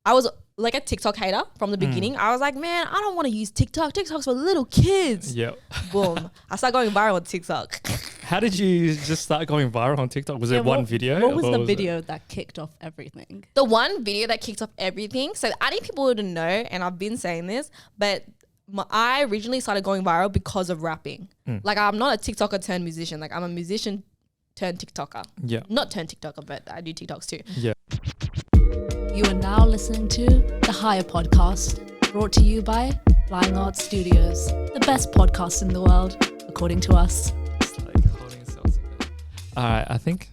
I was like a TikTok hater from the beginning. I was like, man, I don't want to use TikTok. TikTok's for little kids. Yeah. Boom. I started going viral on TikTok. How did you just start going viral on TikTok? Was it one video? What was the video that kicked off everything? The one video that kicked off everything. So I need people to know, and I've been saying this, but I originally started going viral because of rapping. Like I'm not a TikToker turned musician. Like I'm a musician turned TikToker. Yeah. Not turned TikToker, but I do TikToks too. Yeah. You are now listening to The Higher Podcast, brought to you by Flying Arts Studios, the best podcast in the world, according to us. It's like holding itself together. All right, I think.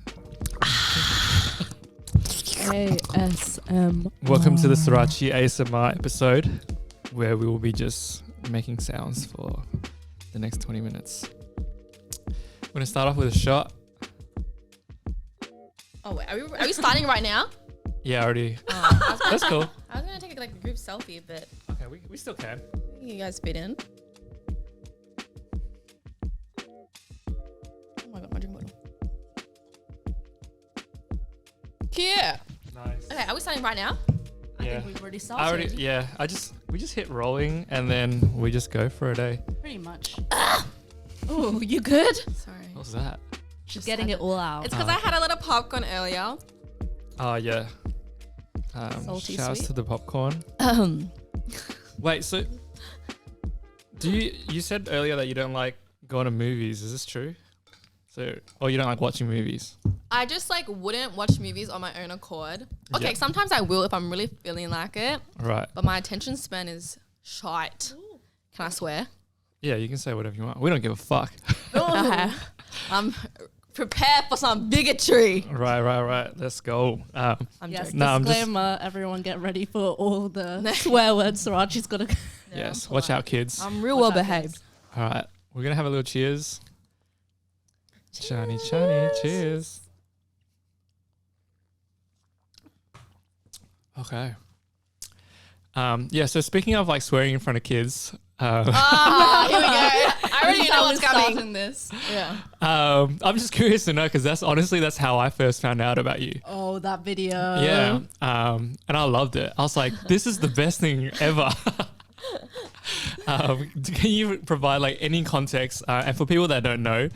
ASM. Welcome to the Srirachi ASMR episode, where we will be just making sounds for the next 20 minutes. We're going to start off with a shot. Oh wait, are we starting right now? Yeah, already. That's cool. I was gonna take like a group selfie, but Okay, we still can. you guys fit in. Oh my god, my drink bottle. Cute. Nice. Okay, are we starting right now? I Yeah. think we've already started. We just hit rolling and then we just go for a day. Pretty much. Oh, you good? Sorry. What was that? She's getting it all out. It's because I had a little popcorn earlier. Oh, yeah. Salty shouts sweet. to the popcorn. Wait, so you said earlier that you don't like going to movies. Is this true? Or you don't like watching movies? I just like wouldn't watch movies on my own accord. Okay, Yeah. sometimes I will if I'm really feeling like it, Right. but my attention span is shite. Can I swear? Yeah, you can say whatever you want. We don't give a fuck. Okay. I'm prepared for some bigotry. Right. Let's go. I'm Yes, joking. No, I'm just- disclaimer, everyone get ready for all the swear words Srirachi's got to... Yes, watch out, kids. I'm real well behaved. All right, we're going to have a little cheers. Chani, cheers. Okay. Yeah, so speaking of like swearing in front of kids, Here we go. I already know what's coming. In this. Yeah. I'm just curious to know because that's how I first found out about you. Oh, that video. Yeah. And I loved it. I was like, this is the best thing ever. Can you provide like any context? And for people that don't know,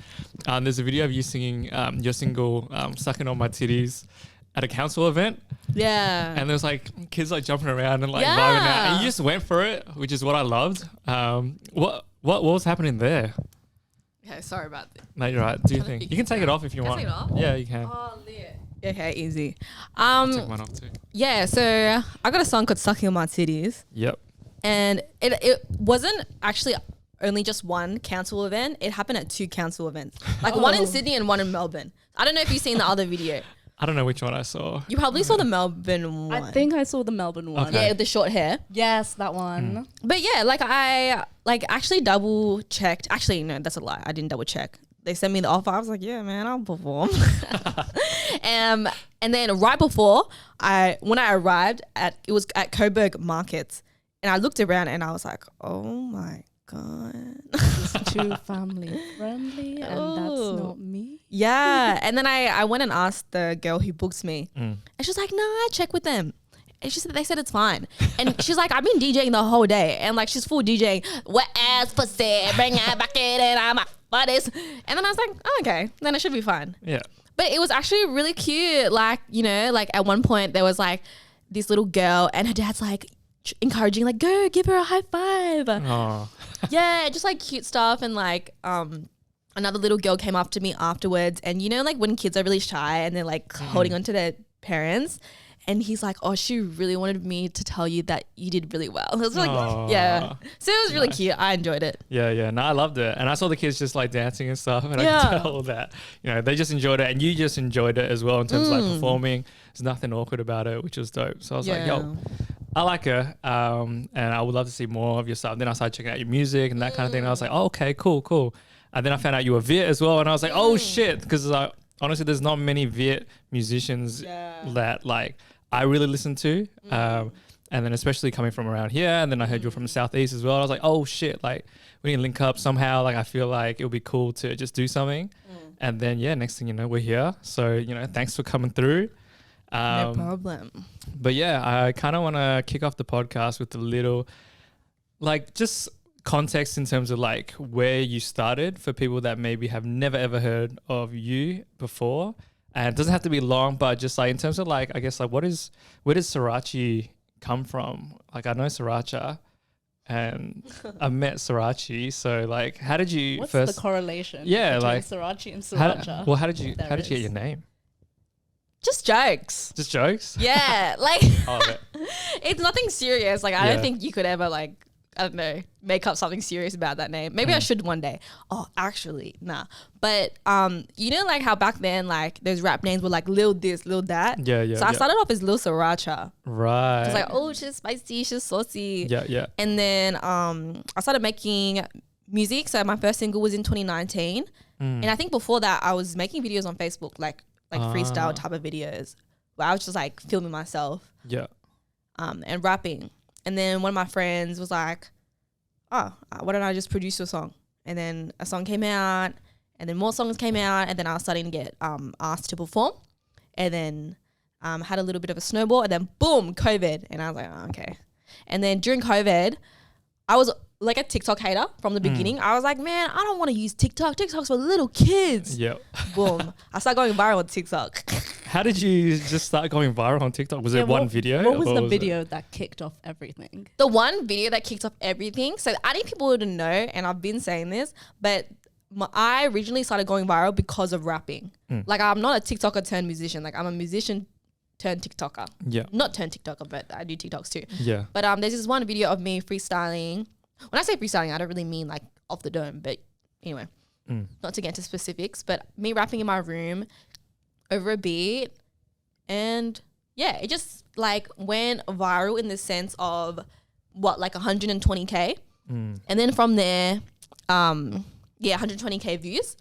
there's a video of you singing your single "Sucking on My Titties" at a council event, Yeah. and there's like kids like jumping around and like Yeah. vibing out, and you just went for it, which is what I loved. What was happening there? Okay, sorry about that. No, you're right. Do you Trying to think fix you can it take it now. off if you Can I want? take it off? Yeah, you can. Oh, lit. Okay, easy. Take mine off too. Yeah, so I got a song called Sucking on My Titties. Yep. And it wasn't actually only just one council event. It happened at 2 council events. Like one in Sydney and one in Melbourne. I don't know if you've seen the other video. I don't know which one I saw. You probably saw the Melbourne one. I think I saw the Melbourne one. Okay. Yeah, with the short hair. Yes, that one. But yeah, like I actually double checked. Actually, no, that's a lie. I didn't double check. They sent me the offer. I was like, yeah, man, I'll perform. And then right before when I arrived it was at Coburg Markets, and I looked around and I was like, oh my God. It's too family friendly, and Oh. that's not me. Yeah. And then I went and asked the girl who booked me. Mm. And she's like, no, I checked with them. And she said they said it's fine. And she's like, I've been DJing the whole day. And like she's full DJing, wet ass pussy, bring it back in and I'm a for this. And then I was like, oh, okay, then it should be fine. Yeah. But it was actually really cute. Like, you know, like at one point there was like this little girl and her dad's like encouraging, like, go give her a high five. Oh. Yeah, just like cute stuff. And like another little girl came up to me afterwards, and you know, like when kids are really shy and they're like holding on to their parents, and he's like, oh, she really wanted me to tell you that you did really well. It was like, Aw. yeah. So it was really Nice. cute. I enjoyed it. Yeah. No, I loved it. And I saw the kids just like dancing and stuff. And I Yeah. could tell that, you know, they just enjoyed it. And you just enjoyed it as well in terms of like performing. There's nothing awkward about it, which was dope. So I was like, yo, I like her. And I would love to see more of your stuff. Then I started checking out your music and that kind of thing. And I was like, oh, okay, cool. And then I found out you were Viet as well. And I was like, oh, shit. Because like, honestly, there's not many Viet musicians that like I really listen to. And then especially coming from around here, and then I heard you're from the Southeast as well. I was like, oh shit, like we need to link up somehow. Like I feel like it would be cool to just do something. And then yeah, next thing you know, we're here. So, you know, thanks for coming through. No problem. But yeah, I kind of want to kick off the podcast with a little, like, just context in terms of like where you started for people that maybe have never ever heard of you before. And it doesn't have to be long, but just like in terms of like, I guess like where does Srirachi come from? Like I know Sriracha and I met Srirachi. So like, how did you What's first? the correlation? Yeah, between like Srirachi and Sriracha. How did you get your name? Just jokes. Just jokes? Yeah, like Oh, it's nothing serious. Like I don't think you could ever like, I don't know, make up something serious about that name. Maybe I should one day. Oh, actually, nah. But you know, like how back then, like those rap names were like Lil this, Lil that. Yeah, yeah. So I started off as Lil Sriracha. Right. It's like, oh, she's spicy, she's saucy. Yeah, yeah. And then I started making music. So my first single was in 2019, and I think before that I was making videos on Facebook, like freestyle type of videos, where I was just like filming myself. Yeah. And rapping. And then one of my friends was like, oh, why don't I just produce a song? And then a song came out, and then more songs came out, and then I was starting to get asked to perform. And then had a little bit of a snowball, and then boom, COVID. And I was like, oh, okay. And then during COVID, I was like a TikTok hater from the beginning. I was like, man, I don't want to use TikTok. TikTok's for little kids. Yeah. Boom. I started going viral on TikTok. How did you just start going viral on TikTok? Was it one video? What was the video that kicked off everything? The one video that kicked off everything. So I need people to know, and I've been saying this, but I originally started going viral because of rapping. Like I'm not a TikToker turned musician. Like I'm a musician turned TikToker. Yeah. Not turned TikToker, but I do TikToks too. Yeah. But there's this one video of me freestyling. When I say freestyling, I don't really mean like off the dome, but anyway, not to get into specifics, but me rapping in my room over a beat, and yeah, it just like went viral in the sense of what, like 120k, and then from there, 120k views.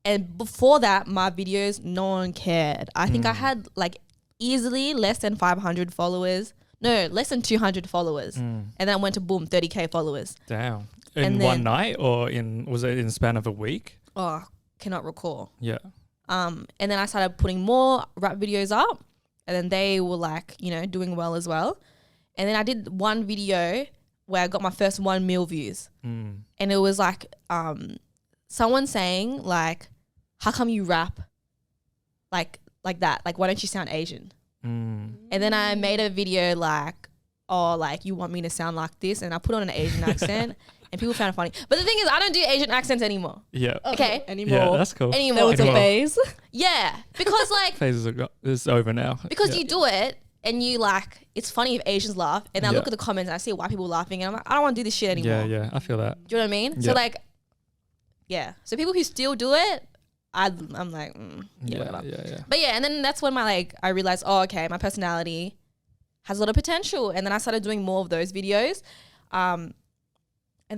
And before that, my videos, no one cared. I think I had like easily less than 500 followers. No, less than 200 followers. And then I went to boom, 30k followers. Damn. In one night, or was it in the span of a week? Oh, cannot recall. Yeah. And then I started putting more rap videos up, and then they were like, you know, doing well as well. And then I did one video where I got my first 1 mil views. And it was like someone saying like, how come you rap like that? Like, why don't you sound Asian? And then I made a video like, oh, like you want me to sound like this? And I put on an Asian accent. And people found it funny. But the thing is, I don't do Asian accents anymore. Yeah. Okay. Anymore. Yeah, that's cool. Anymore. There was a phase. Yeah. Because like, Phase is over now. because you do it and you like, it's funny if Asians laugh, and I look at the comments and I see white people laughing, and I'm like, I don't want to do this shit anymore. Yeah, yeah. I feel that. Do you know what I mean? Yeah. So like, yeah. So people who still do it, I'm like, whatever. Yeah. But yeah, and then that's when I realized, oh, okay, my personality has a lot of potential. And then I started doing more of those videos. And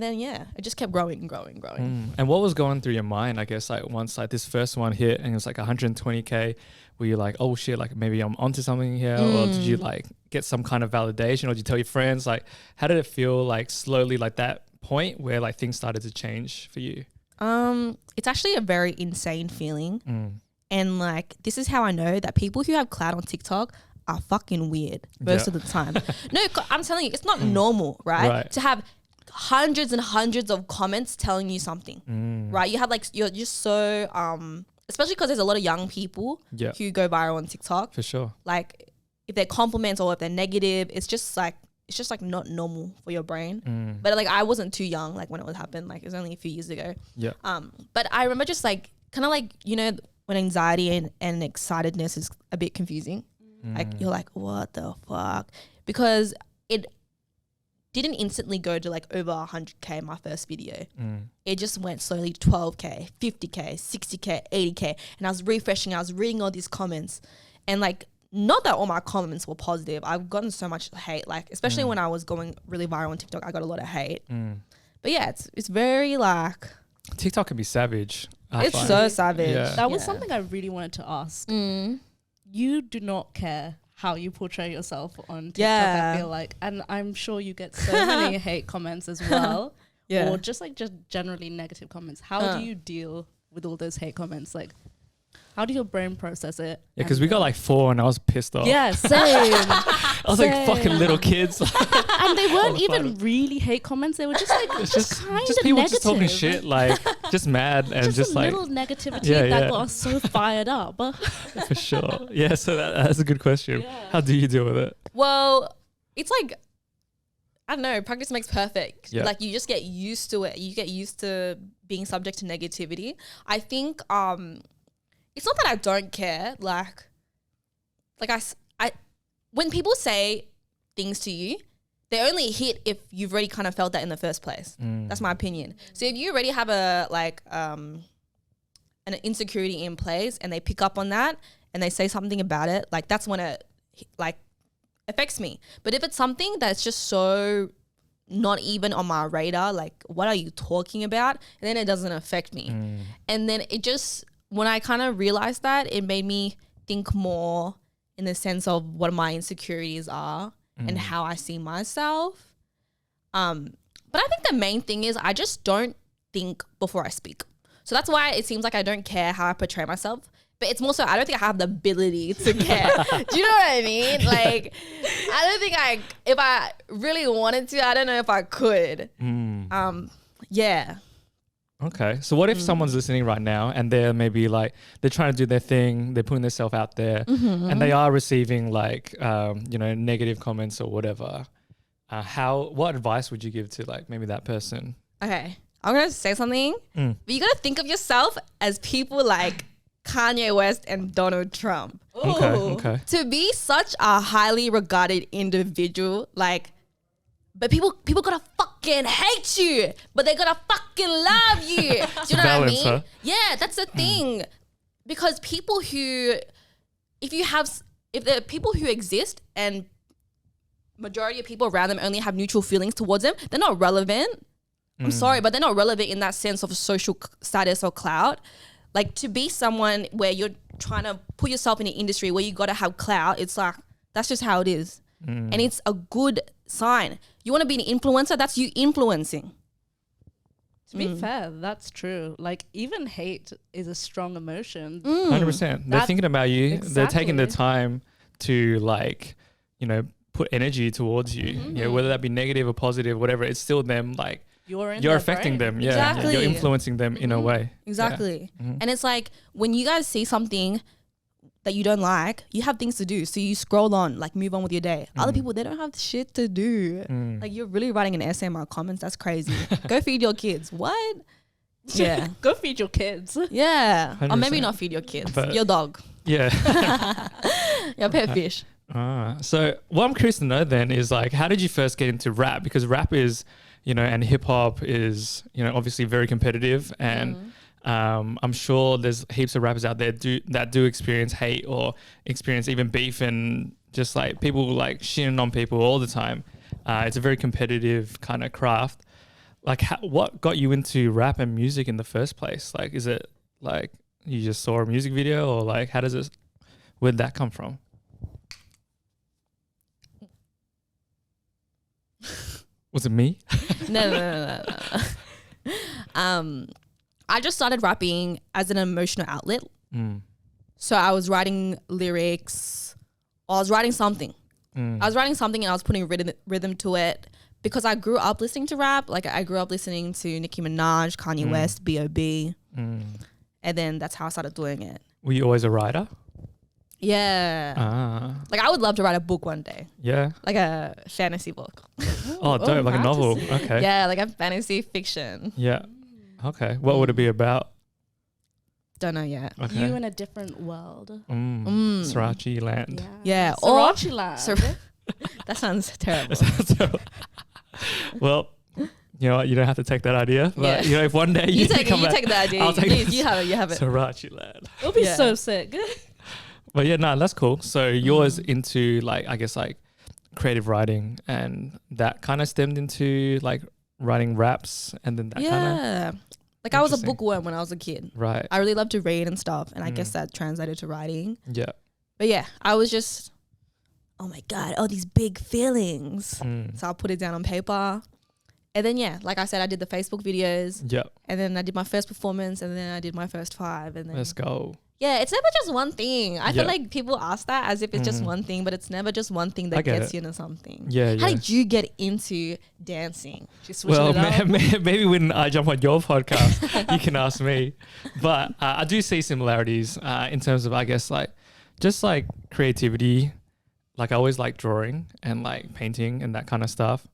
then, yeah, it just kept growing and growing and growing. And what was going through your mind, I guess, like once like this first one hit and it was like 120k, were you like, oh shit, like maybe I'm onto something here? Or did you like get some kind of validation, or did you tell your friends? Like, how did it feel like slowly, like that point where like things started to change for you? It's actually a very insane feeling. And like, this is how I know that people who have clout on TikTok are fucking weird most of the time. No, I'm telling you, it's not normal, right? To have hundreds and hundreds of comments telling you something, right? You have like, you're just so, especially because there's a lot of young people who go viral on TikTok. For sure. Like if they're compliments or if they're negative, it's just like not normal for your brain. But like, I wasn't too young, like when it would happen, like it was only a few years ago. Yeah. But I remember just like, kind of like, you know, when anxiety and excitedness is a bit confusing, like you're like, what the fuck? Because it didn't instantly go to like over 100k my first video. It just went slowly to 12k, 50k, 60k, 80k, and I was refreshing, I was reading all these comments, and like, not that all my comments were positive. I've gotten so much hate, like especially when I was going really viral on TikTok, I got a lot of hate. But yeah, it's very like, TikTok can be savage. It's so savage. Yeah. That was something I really wanted to ask. You do not care how you portray yourself on TikTok, I feel like. And I'm sure you get so many hate comments as well. Or just generally negative comments. How do you deal with all those hate comments? Like, How do your brain process it? Yeah, because we got like 4 and I was pissed off. Yeah, same. I was like fucking little kids. And they weren't even really hate comments. They were just like just kind of people negative. just talking shit, like just mad and just a like little negativity that got us so fired up. For sure. Yeah, so that's a good question. Yeah. How do you deal with it? Well, it's like, I don't know, practice makes perfect. Yeah. Like you just get used to it. You get used to being subject to negativity. I think it's not that I don't care. Like I when people say things to you, they only hit if you've already kind of felt that in the first place. That's my opinion. So if you already have an insecurity in place and they pick up on that and they say something about it, like that's when it like affects me. But if it's something that's just so not even on my radar, like what are you talking about? And then it doesn't affect me. And then it just, when I kind of realized that, it made me think more in the sense of what my insecurities are and how I see myself. But I think the main thing is I just don't think before I speak. So that's why it seems like I don't care how I portray myself. But it's more so I don't think I have the ability to care. Do you know what I mean? Like, I don't think if I really wanted to, I don't know if I could. Yeah. Okay. So what if someone's listening right now and they're maybe like, they're trying to do their thing, they're putting themselves out there and they are receiving like, negative comments or whatever. What advice would you give to like maybe that person? Okay. I'm going to say something, but you got to think of yourself as people like Kanye West and Donald Trump. Okay. To be such a highly regarded individual, like, but people gotta fucking hate you, but they gotta fucking love you. Do you know what I mean? Huh? Yeah, that's the thing. Because people who, if the people who exist and majority of people around them only have neutral feelings towards them, they're not relevant. I'm sorry, but they're not relevant in that sense of social status or clout. Like to be someone where you're trying to put yourself in an industry where you gotta have clout, it's like, that's just how it is. And it's a good sign. You want to be an influencer, that's you influencing. To be fair, that's true. Like even hate is a strong emotion. 100%. They're thinking about you. Exactly. They're taking the time to like, put energy towards you. Yeah, whether that be negative or positive, whatever, it's still them like, you're affecting them. Yeah. Exactly. You're influencing them in a way. Exactly. Yeah. And it's like when you guys see something that you don't like, you have things to do. So you scroll on, like move on with your day. Other people, they don't have shit to do. Like you're really writing an essay in my comments. That's crazy. Go feed your kids. What? Yeah. Go feed your kids. Yeah. 100%. Or maybe not feed your kids. But your dog. Yeah. Your pet fish. So what I'm curious to know then is like, how did you first get into rap? Because rap is, and hip hop is, obviously very competitive and I'm sure there's heaps of rappers out there that do experience hate or experience even beef and just like people like shitting on people all the time. It's a very competitive kind of craft. Like what got you into rap and music in the first place? Like, is it like you just saw a music video or like where'd that come from? Was it me? No. I just started rapping as an emotional outlet. So I was writing lyrics, or I was writing something. I was writing something and I was putting rhythm to it because I grew up listening to rap. Like I grew up listening to Nicki Minaj, Kanye West, B.O.B. And then that's how I started doing it. Were you always a writer? Yeah. Like I would love to write a book one day. Yeah. Like a fantasy book. Oh, dope. Like a novel. Okay. Yeah, like a fantasy fiction. Yeah. Okay. What would it be about? Don't know yet. Okay. You in a different world. Srirachi land. Yeah. Srirachi land. That sounds terrible. Well, you know what? You don't have to take that idea. But, if one day you take the idea. I'll take it. You have it. Srirachi land. It'll be so sick. But yeah, no, that's cool. So yours into like, I guess like creative writing and that kind of stemmed into like writing raps and then that kind of. Like I was a bookworm when I was a kid. Right. I really loved to read and stuff. And I guess that translated to writing. Yeah. But yeah, I was just, oh my God, all these big feelings. So I'll put it down on paper. And then like I said, I did the Facebook videos. Yeah. And then I did my first performance and then I did my first 5. And then Let's go. Yeah, it's never just one thing. I feel like people ask that as if it's just one thing, but it's never just one thing that gets you into something. Yeah, How did you get into dancing? Well, maybe when I jump on your podcast, you can ask me. But I do see similarities in terms of, I guess, like just like creativity. Like I always like drawing and like painting and that kind of stuff.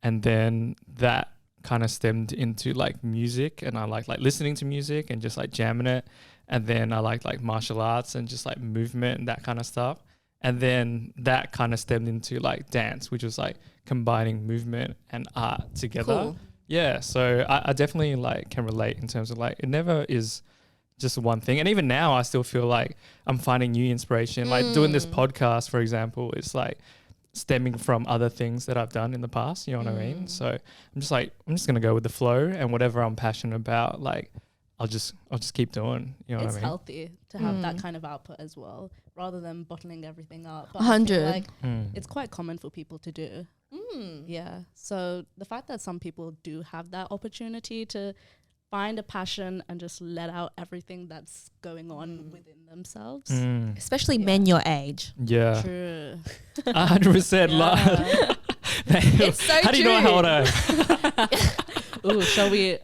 And then that kind of stemmed into like music, and I like listening to music and just like jamming it. And then I like martial arts and just like movement and that kind of stuff. And then that kind of stemmed into like dance, which was like combining movement and art together. Cool. Yeah. So I definitely like can relate in terms of like, it never is just one thing. And even now I still feel like I'm finding new inspiration. Like doing this podcast, for example, is like stemming from other things that I've done in the past. You know what I mean? So I'm just going to go with the flow, and whatever I'm passionate about, like, I'll just keep doing. You know what I mean? It's healthy to have that kind of output as well, rather than bottling everything up. But 100. I feel like it's quite common for people to do. Yeah. So the fact that some people do have that opportunity to find a passion and just let out everything that's going on within themselves. Especially men your age. Yeah. True. 100%. It's so How do you know how old I am? Ooh, shall we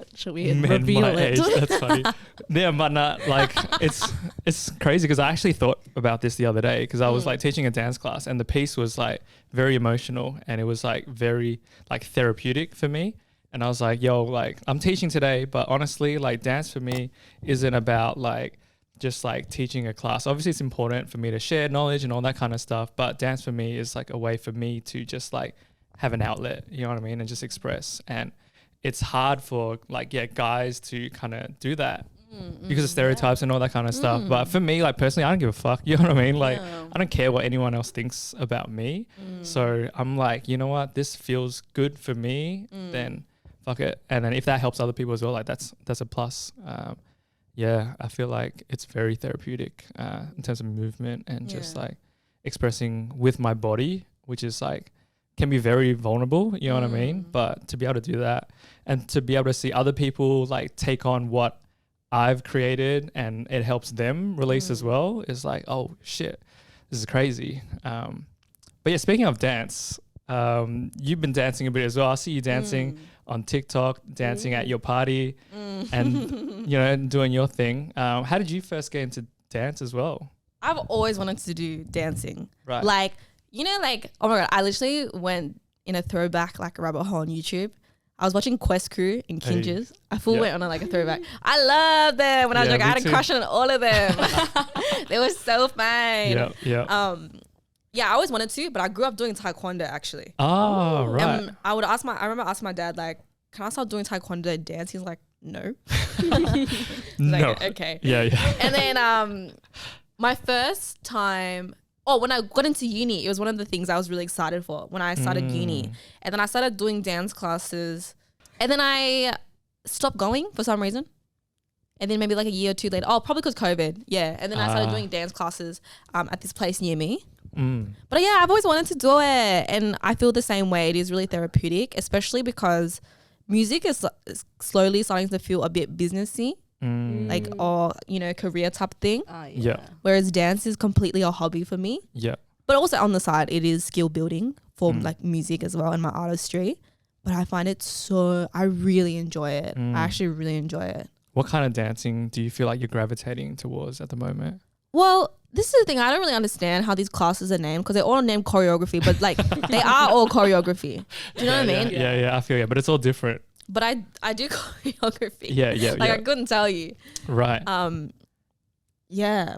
Men reveal my it? age. That's funny. Yeah, but not like it's crazy because I actually thought about this the other day because I was like teaching a dance class, and the piece was like very emotional, and it was like very like therapeutic for me. And I was like, yo, like I'm teaching today, but honestly, like dance for me isn't about like just like teaching a class. Obviously it's important for me to share knowledge and all that kind of stuff, but dance for me is like a way for me to just like have an outlet, you know what I mean, and just express. And it's hard for like guys to kind of do that because of stereotypes and all that kind of stuff. But for me, like personally, I don't give a fuck. You know what I mean? Like I don't care what anyone else thinks about me. So I'm like, you know what? This feels good for me. Then fuck it. And then if that helps other people as well, like that's a plus. Yeah, I feel like it's very therapeutic in terms of movement and just like expressing with my body, which is like can be very vulnerable, you know what I mean? But to be able to do that and to be able to see other people like take on what I've created and it helps them release as well is like, oh shit, this is crazy. But yeah, speaking of dance, you've been dancing a bit as well. I see you dancing on TikTok, dancing at your party and, you know, doing your thing. How did you first get into dance as well? I've always wanted to do dancing. Right. Like, you know, like, oh my God, I literally went in a throwback, like a rabbit hole on YouTube. I was watching Quest Crew in Kinges. I went on a throwback. I love them. When I was like, I had a crush on all of them. They were so fun. Yeah. Yeah, I always wanted to, but I grew up doing taekwondo actually. Oh, right. And I remember asking my dad, like, can I start doing taekwondo and dance? He's like, no. No. Like, okay. Yeah. And then my first time, when I got into uni, it was one of the things I was really excited for when I started uni. And then I started doing dance classes. And then I stopped going for some reason. And then maybe like a year or two later, probably because COVID. Yeah. And then I started doing dance classes at this place near me. But yeah, I've always wanted to do it. And I feel the same way. It is really therapeutic, especially because music is slowly starting to feel a bit businessy. Like, or, you know, career type thing. Yeah. Whereas dance is completely a hobby for me. Yeah. But also on the side, it is skill building for like music as well and my artistry. But I find it I really enjoy it. I actually really enjoy it. What kind of dancing do you feel like you're gravitating towards at the moment? Well, this is the thing. I don't really understand how these classes are named because they're all named choreography, but like they are all choreography. Do you know what I mean? Yeah, I feel but it's all different. But I do choreography. Yeah. Like I couldn't tell you. Right. Yeah.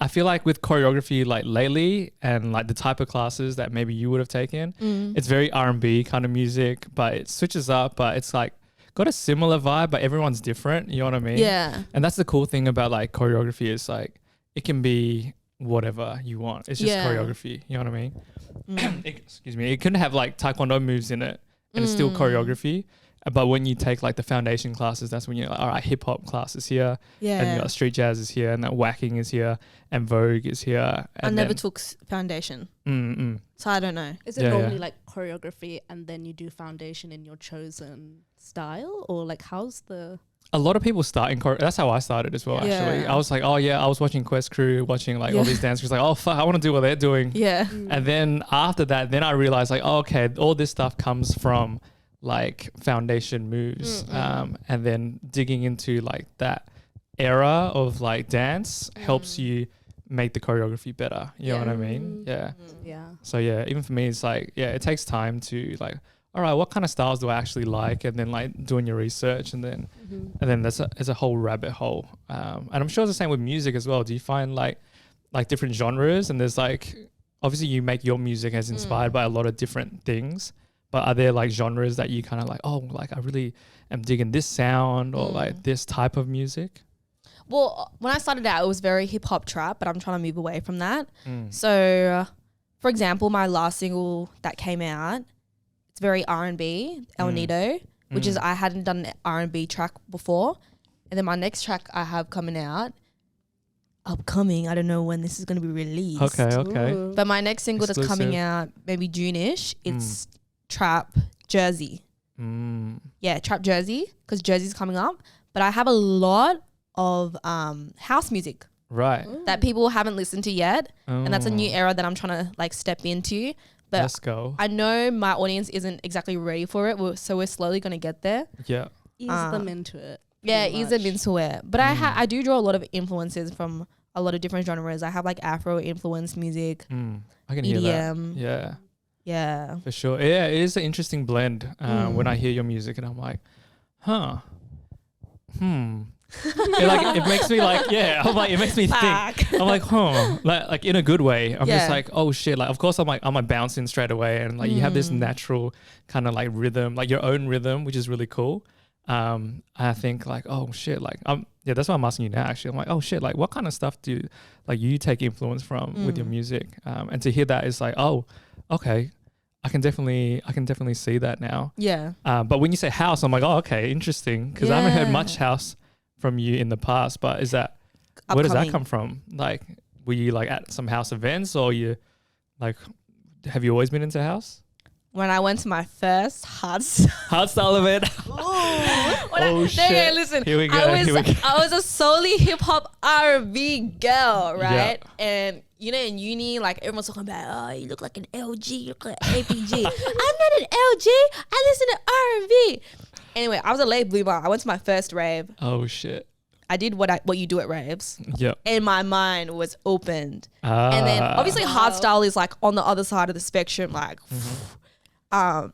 I feel like with choreography, like lately, and like the type of classes that maybe you would have taken, it's very R&B kind of music, but it switches up, but it's like got a similar vibe, but everyone's different. You know what I mean? Yeah. And that's the cool thing about like choreography is like it can be whatever you want. It's just choreography. You know what I mean? Excuse me. It can have like taekwondo moves in it, and it's still choreography. But when you take like the foundation classes, that's when you're like, all right, hip hop class is here, and you got street jazz is here, and that whacking is here, and Vogue is here. And I never took foundation, so I don't know. Is it normally like choreography and then you do foundation in your chosen style, or like how's the? a lot of people start in choreo. That's how I started as well, actually. Yeah. I was like, oh yeah, I was watching Quest Crew, watching like all these dance crews, like, oh fuck, I want to do what they're doing. Yeah. And then after that, then I realized like, oh, okay, all this stuff comes from like foundation moves. And then digging into like that era of like dance helps you make the choreography better. You know what I mean? Yeah. Yeah. So yeah, even for me, it's like, yeah, it takes time to like, all right, what kind of styles do I actually like? And then like doing your research and then there's a whole rabbit hole. And I'm sure it's the same with music as well. Do you find like different genres, and there's like, obviously you make your music as inspired by a lot of different things, but are there like genres that you kind of like, oh, like I really am digging this sound or like this type of music? Well, when I started out, it was very hip hop trap, but I'm trying to move away from that. So, for example, my last single that came out, it's very R&B, El Nido, which is, I hadn't done an R&B track before. And then my next track I have coming out, upcoming, I don't know when this is going to be released. Okay. Ooh. But my next single that's Exclusive. coming out, maybe June-ish, it's Trap Jersey. Yeah, Trap Jersey, because Jersey's coming up. But I have a lot of house music Right. that people haven't listened to yet. And that's a new era that I'm trying to like step into. But Let's go. I know my audience isn't exactly ready for it, so we're slowly going to get there. Yeah. Ease them into it. Yeah, pretty ease them much. into it. But I do draw a lot of influences from a lot of different genres. I have like Afro influenced music, I can hear that. EDM. Yeah. Yeah. For sure. Yeah, it is an interesting blend when I hear your music and I'm like, it makes me like, it makes me think. I'm like, like in a good way. I'm just like, oh shit. Like, of course I'm like bouncing straight away. And like, you have this natural kind of like rhythm, like your own rhythm, which is really cool. I think like, oh shit. Like, that's why I'm asking you now, actually. I'm like, oh shit. Like, what kind of stuff do you take influence from with your music? And to hear that is like, oh, okay. I can definitely see that now. Yeah. But when you say house, I'm like, oh, okay, interesting. Because I haven't heard much house from you in the past. But is that where does that come from? Like, were you like at some house events, or you like have you always been into house? When I went to my first Hardstyle event. Shit! Listen, Here we go. I was a solely hip hop R&B girl, right? And you know, in uni, like everyone's talking about, oh, you look like an LG, you look like an APG. I'm not an LG. I listen to R&B. Anyway, I was a late bloomer. I went to my first rave. Oh shit. I did what you do at raves. Yep. And my mind was opened. And then obviously hardstyle is like on the other side of the spectrum, like. But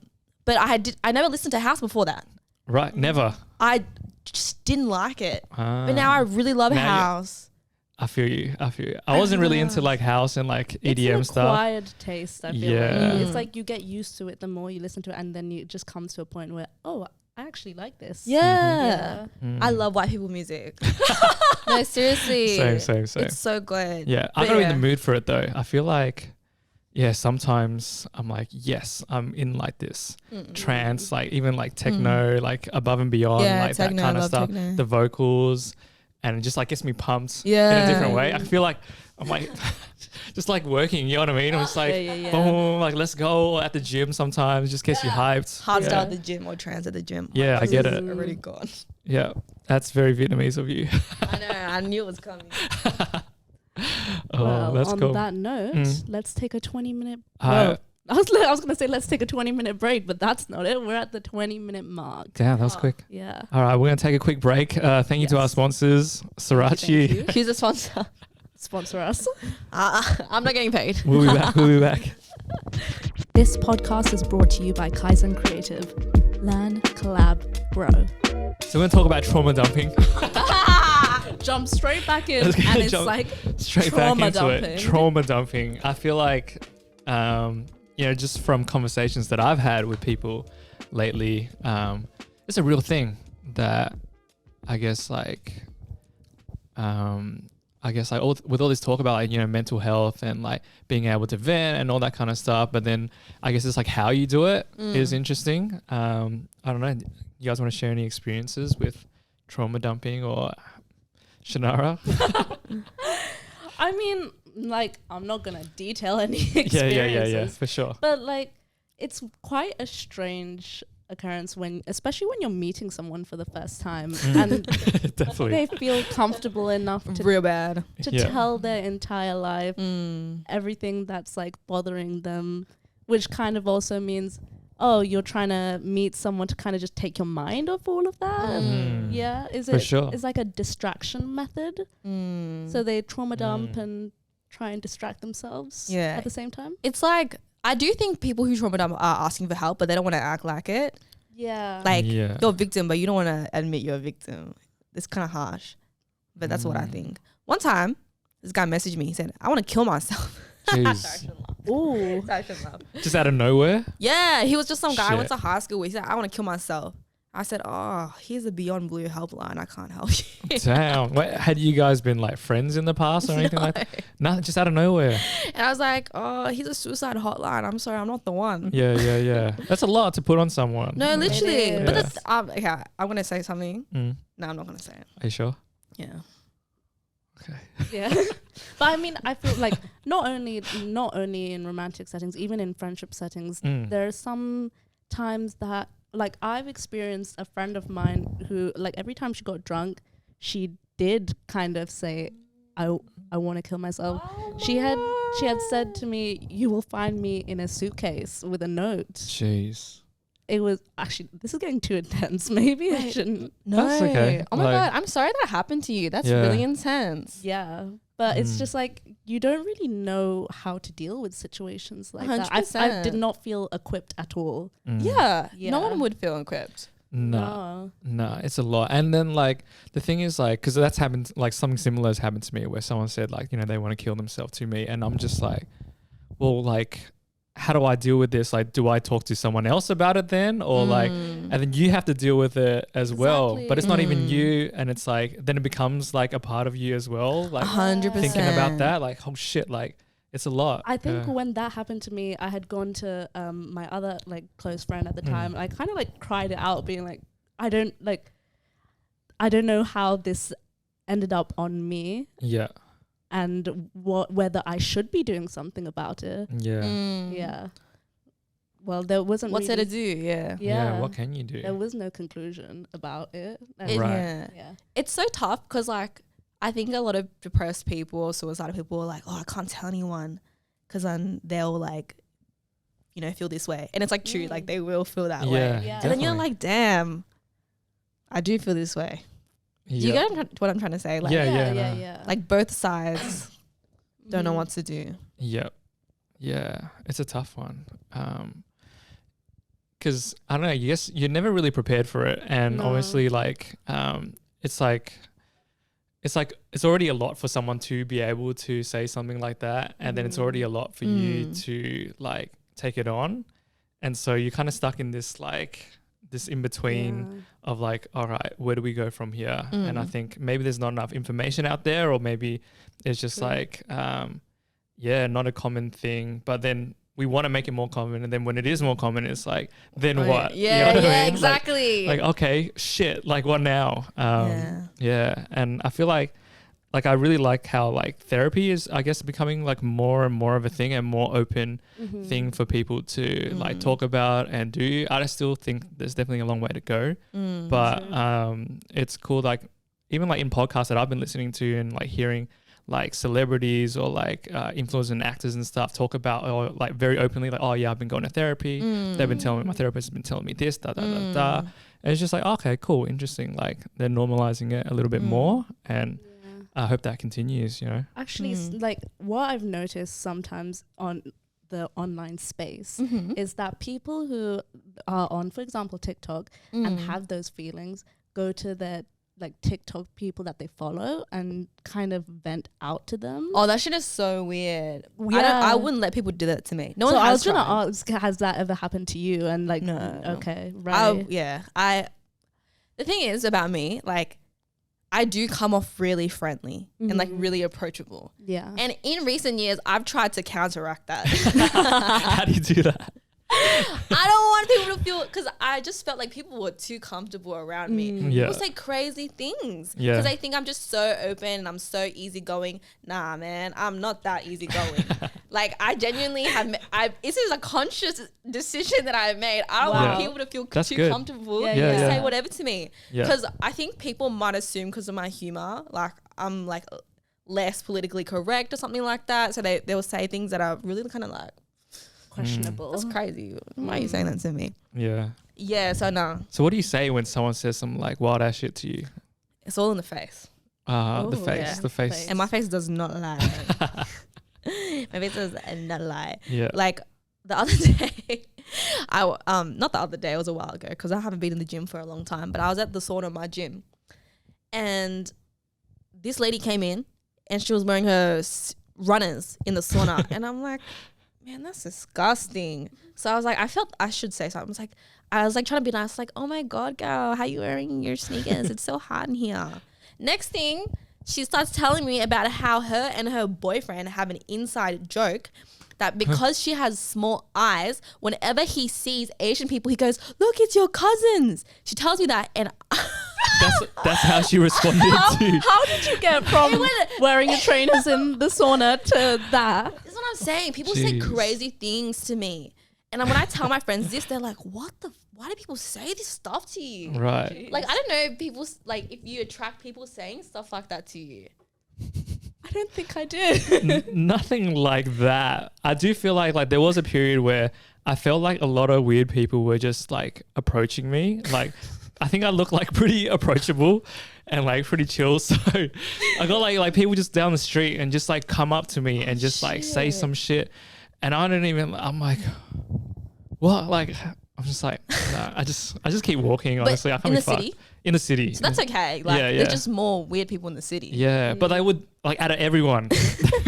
I never listened to house before that. Right. Never. I just didn't like it. But now I really love house. I feel you. I wasn't really into like house and like EDM it's stuff. Acquired taste, I feel Yeah. like. It's like you get used to it the more you listen to it, and then it just comes to a point where, oh, I actually like this. Yeah. I love white people music. No, seriously. Same. It's so good. Yeah. I gotta be in the mood for it though. I feel like, sometimes I'm like, yes, I'm in like this trance, like even like techno, like above and beyond, like techno, that kind of stuff. Techno. The vocals, and it just like gets me pumped in a different way. I feel like I'm like just like working, you know what I mean? I'm just like, boom, like let's go at the gym sometimes, just gets you hyped. Hardstyle at the gym or trance at the gym. Yeah, I get it. Already gone. Yeah, that's very Vietnamese of you. I know, I knew it was coming. Well, that's cool. On that note, let's take a 20-minute. I was gonna say let's take a 20-minute break, but that's not it. We're at the 20-minute mark. Damn, that was quick. Yeah. All right, we're gonna take a quick break. Thank you to our sponsors, Srirachi. Thank you. Who's a sponsor? Sponsor us. I'm not getting paid. We'll be back. This podcast is brought to you by Kaizen Creative. Learn, collab, grow. So we're gonna talk about trauma dumping. Jump straight back in, and it's like straight back into it. Trauma dumping. I feel like, just from conversations that I've had with people lately, it's a real thing that I guess like with all this talk about like, mental health and like being able to vent and all that kind of stuff, but then I guess it's like how you do it is interesting. I don't know. You guys want to share any experiences with trauma dumping or Shanara? I mean, like, I'm not gonna detail any experiences. Yeah, for sure. But like, it's quite a strange occurrence especially when you're meeting someone for the first time and Definitely. they feel comfortable enough to real bad to tell their entire life, everything that's like bothering them, which kind of also means, oh, you're trying to meet someone to kind of just take your mind off all of that. Yeah, it's like a distraction method. So they trauma dump and try and distract themselves at the same time. It's like, I do think people who trauma dump are asking for help, but they don't want to act like it. Yeah. Like, you're a victim, but you don't want to admit you're a victim. It's kind of harsh. But that's what I think. One time, this guy messaged me. He said, I want to kill myself. Jeez. Ooh. Sorry, I shouldn't laugh. Just out of nowhere? Yeah, he was just some guy I went Shit. to high school with. He said, I want to kill myself. I said, oh, here's a Beyond Blue helpline. I can't help you. Damn. Wait, had you guys been like friends in the past or anything like that? No, just out of nowhere. And I was like, oh, he's a suicide hotline. I'm sorry, I'm not the one. Yeah. That's a lot to put on someone. No, literally. is. But Yeah. that's, okay, I'm going to say something. No, I'm not going to say it. Are you sure? Yeah. Okay. Yeah. But I mean, I feel like not only in romantic settings, even in friendship settings, there are some times that, like, I've experienced a friend of mine who, like, every time she got drunk, she did kind of say, I want to kill myself. She had said to me, you will find me in a suitcase with a note. Jeez. It was actually, this is getting too intense. Maybe I shouldn't. No. That's okay. Oh my Like- God. I'm sorry that happened to you. That's Yeah. really intense. Yeah. But it's just like, you don't really know how to deal with situations like that. I 100%. did not feel equipped at all. Yeah. Yeah. No one would feel equipped. No, it's a lot. And then like the thing is like, because that's happened, like something similar has happened to me where someone said like, you know, they want to kill themselves to me, and I'm just like, well, like, how do I deal with this? Like, do I talk to someone else about it then, or like, and then you have to deal with it as well. But it's not even you, and it's like then it becomes like a part of you as well. Like 100%. thinking about that, like, oh shit, like it's a lot. I think when that happened to me, I had gone to my other like close friend at the time. I kind of like cried it out, being like, I don't know how this ended up on me. Yeah. And whether I should be doing something about it. Yeah. Yeah. Well, there wasn't. What's really, there to do? Yeah. Yeah. What can you do? There was no conclusion about it. And Right. Yeah. It's so tough because, like, I think a lot of depressed people or suicidal people are like, oh, I can't tell anyone because then they'll, like, you know, feel this way. And it's like true, like they will feel that way. Yeah. And then you're definitely. like, damn, I do feel this way. Do you get what I'm trying to say? Like, Yeah. like both sides don't know what to do. Yep. Yeah. It's a tough one. Because I don't know, yes, you're never really prepared for it. And obviously like, it's already a lot for someone to be able to say something like that. And then it's already a lot for you to like take it on. And so you're kind of stuck in this like, this in between of like, all right, where do we go from here? And I think maybe there's not enough information out there, or maybe it's just like, not a common thing. But then we want to make it more common, and then when it is more common, it's like, then what? Yeah, You know what I mean? exactly. Like, okay, shit, like what now? And I feel like I really like how like therapy is, I guess, becoming like more and more of a thing and more open thing for people to like talk about and do. I still think there's definitely a long way to go, but it's cool. Like even like in podcasts that I've been listening to and like hearing like celebrities or like influencers and actors and stuff talk about, or like very openly, like, oh yeah, I've been going to therapy. They've been telling me, my therapist has been telling me this, da da da da. And it's just like, okay, cool, interesting. Like they're normalizing it a little bit more, and I hope that continues, you know. Actually, like what I've noticed sometimes on the online space is that people who are on, for example, TikTok and have those feelings go to their like TikTok people that they follow and kind of vent out to them. Oh, that shit is so weird. Yeah. I wouldn't let people do that to me. No So one I has was gonna tried. ask, has that ever happened to you? And like, No. okay, right. The thing is about me, like, I do come off really friendly and like really approachable. Yeah. And in recent years, I've tried to counteract that. How do you do that? I don't want people to feel because I just felt like people were too comfortable around me. Yeah. People say crazy things Yeah. because they think I'm just so open and I'm so easygoing. Nah, man, I'm not that easygoing. Like, I genuinely this is a conscious decision that I've made. I don't want people to feel too comfortable to say whatever to me. Because I think people might assume because of my humor, like I'm like less politically correct or something like that. So they will say things that are really kind of like questionable. That's crazy. Why are you saying that to me? Yeah. Yeah, so no. So what do you say when someone says some like wild ass shit to you? It's all in the face. The face. And my face does not lie. My face does not lie. Yeah. Like the other day, not the other day, it was a while ago because I haven't been in the gym for a long time, but I was at the sauna in my gym and this lady came in and she was wearing her runners in the sauna and I'm like, man, that's disgusting. So I was like, I felt I should say something. I was like trying to be nice, like, oh my God, girl, how you wearing your sneakers? It's so hot in here. Next thing, she starts telling me about how her and her boyfriend have an inside joke that because she has small eyes, whenever he sees Asian people, he goes, look, it's your cousins. She tells me that and that's how she responded to. How did you get from wearing your trainers in the sauna to that? That's what I'm saying. People say crazy things to me. And when I tell my friends this, they're like, why do people say this stuff to you? Right. Like, I don't know, people, like, if you attract people saying stuff like that to you. I don't think I did. Nothing like that. I do feel like there was a period where I felt like a lot of weird people were just like approaching me. Like, I think I look like pretty approachable and like pretty chill. So I got like people just down the street and just like come up to me and just like say some shit. And I'm like, what? Like, I'm just like, nah, I just keep walking, honestly. I can't be fucked. In the city. So that's okay. Like, there's just more weird people in the city. Yeah, but they would, like, out of everyone.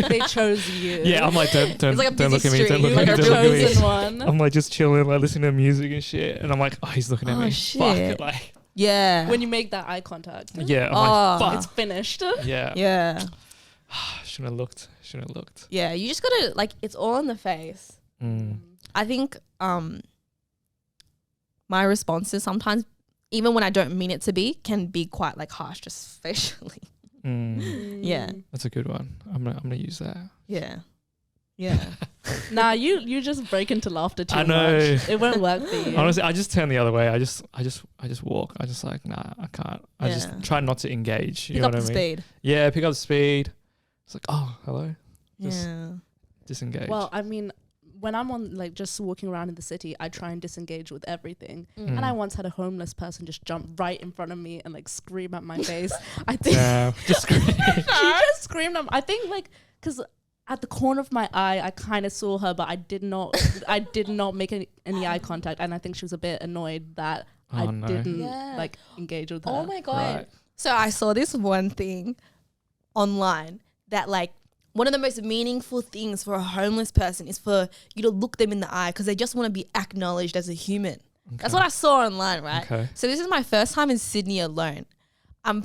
They chose you. Yeah, I'm like, don't look at me. Don't look at me. Chosen one. I'm like just chilling, like listening to music and shit. And I'm like, oh, he's looking at me. Shit. Fuck. Like, yeah. When you make that eye contact. Yeah, I'm like, fuck. It's finished. Yeah. Yeah. Shouldn't have looked. Yeah, you just gotta, like, it's all in the face. I think my responses sometimes, even when I don't mean it to be, can be quite like harsh just facially. Yeah. That's a good one. I'm gonna use that. Yeah. Nah, you just break into laughter too I know. much. It won't work for you. Honestly, I just turn the other way. I just walk. I just like, nah, I can't. I just try not to engage. You pick know up what the I mean? speed. Yeah, pick up the speed. It's like, oh, hello. Just Yeah. disengage. Well, I mean, when I'm on like just walking around in the city, I try and disengage with everything. And I once had a homeless person just jump right in front of me and like scream at my face. I think just scream. she just screamed at I think like because at the corner of my eye, I kind of saw her, but I did not make any eye contact, and I think she was a bit annoyed that I didn't like engage with her. Oh my God. Right. So I saw this one thing online that like one of the most meaningful things for a homeless person is for you to look them in the eye because they just want to be acknowledged as a human. Okay. That's what I saw online, right? Okay. So this is my first time in Sydney alone. I'm